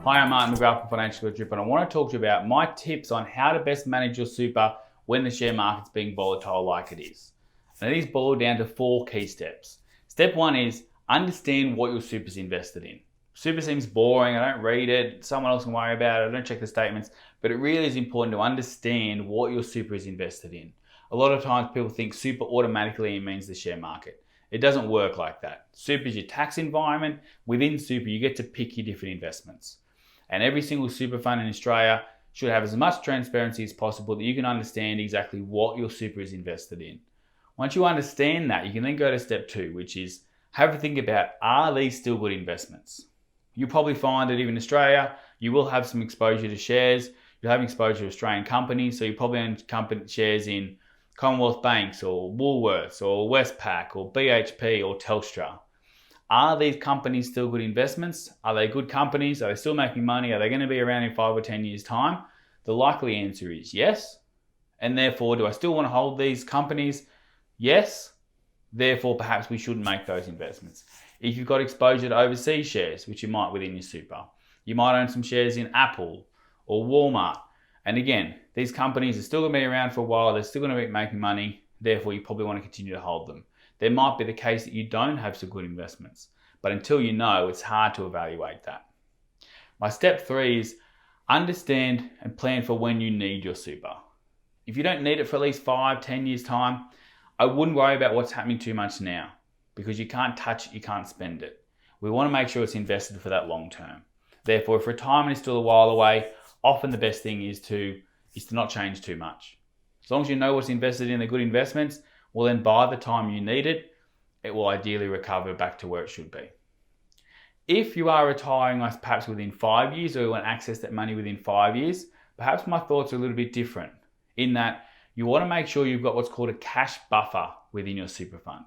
Hi, I'm Martin McGrath from Financial Drip, and I want to talk to you about my tips on how to best manage your super when the share market's being volatile like it is. And these boil down to 4 key steps. Step 1 is understand what your super's invested in. Super seems boring, I don't read it, someone else can worry about it, I don't check the statements, but it really is important to understand what your super is invested in. A lot of times people think super automatically means the share market. It doesn't work like that. Super is your tax environment. Within super, you get to pick your different investments. And every single super fund in Australia should have as much transparency as possible that you can understand exactly what your super is invested in. Once you understand that, you can then go to step 2, which is have a think about, are these still good investments? You'll probably find that even in Australia, you will have some exposure to shares. You'll have exposure to Australian companies, so you probably own company shares in Commonwealth Banks or Woolworths or Westpac or BHP or Telstra. Are these companies still good investments? Are they good companies? Are they still making money? Are they going to be around in 5 or 10 years' time? The likely answer is yes. And therefore, do I still want to hold these companies? Yes. Therefore, perhaps we shouldn't make those investments. If you've got exposure to overseas shares, which you might within your super, you might own some shares in Apple or Walmart. And again, these companies are still going to be around for a while. They're still going to be making money. Therefore, you probably want to continue to hold them. There might be the case that you don't have some good investments, but until you know, it's hard to evaluate that. My step 3 is understand and plan for when you need your super. If you don't need it for at least 5, 10 years time, I wouldn't worry about what's happening too much now because you can't touch it, you can't spend it. We want to make sure it's invested for that long term. Therefore, if retirement is still a while away, often the best thing is to not change too much. As long as you know what's invested in the good investments, well then by the time you need it, it will ideally recover back to where it should be. If you are retiring perhaps within 5 years or you want to access that money within 5 years, perhaps my thoughts are a little bit different in that you want to make sure you've got what's called a cash buffer within your super fund.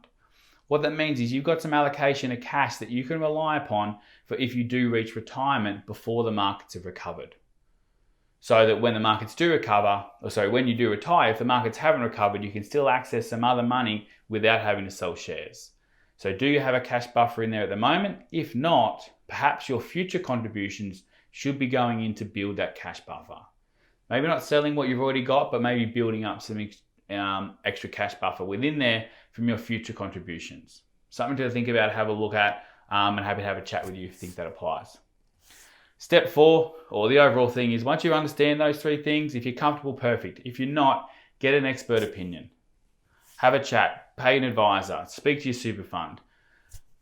What that means is you've got some allocation of cash that you can rely upon for if you do reach retirement before the markets have recovered. So that when the markets do recover, when you do retire, if the markets haven't recovered, you can still access some other money without having to sell shares. So do you have a cash buffer in there at the moment? If not, perhaps your future contributions should be going in to build that cash buffer. Maybe not selling what you've already got, but maybe building up some extra cash buffer within there from your future contributions. Something to think about, have a look at, and happy to have a chat with you if you think that applies. Step 4, or the overall thing is once you understand those 3 things, if you're comfortable, perfect. If you're not, get an expert opinion. Have a chat, pay an advisor, speak to your super fund.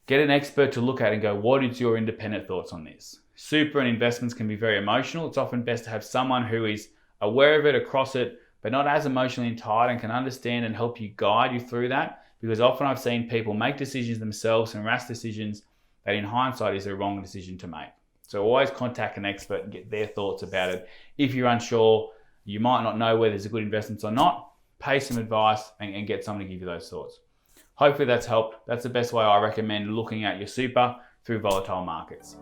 Get an expert to look at and go, what is your independent thoughts on this? Super and investments can be very emotional. It's often best to have someone who is aware of it, across it, but not as emotionally tied and can understand and help you guide you through that. Because often I've seen people make decisions themselves and rash decisions that in hindsight is the wrong decision to make. So always contact an expert and get their thoughts about it. If you're unsure, you might not know whether there's a good investment or not, pay some advice and get someone to give you those thoughts. Hopefully that's helped. That's the best way I recommend looking at your super through volatile markets.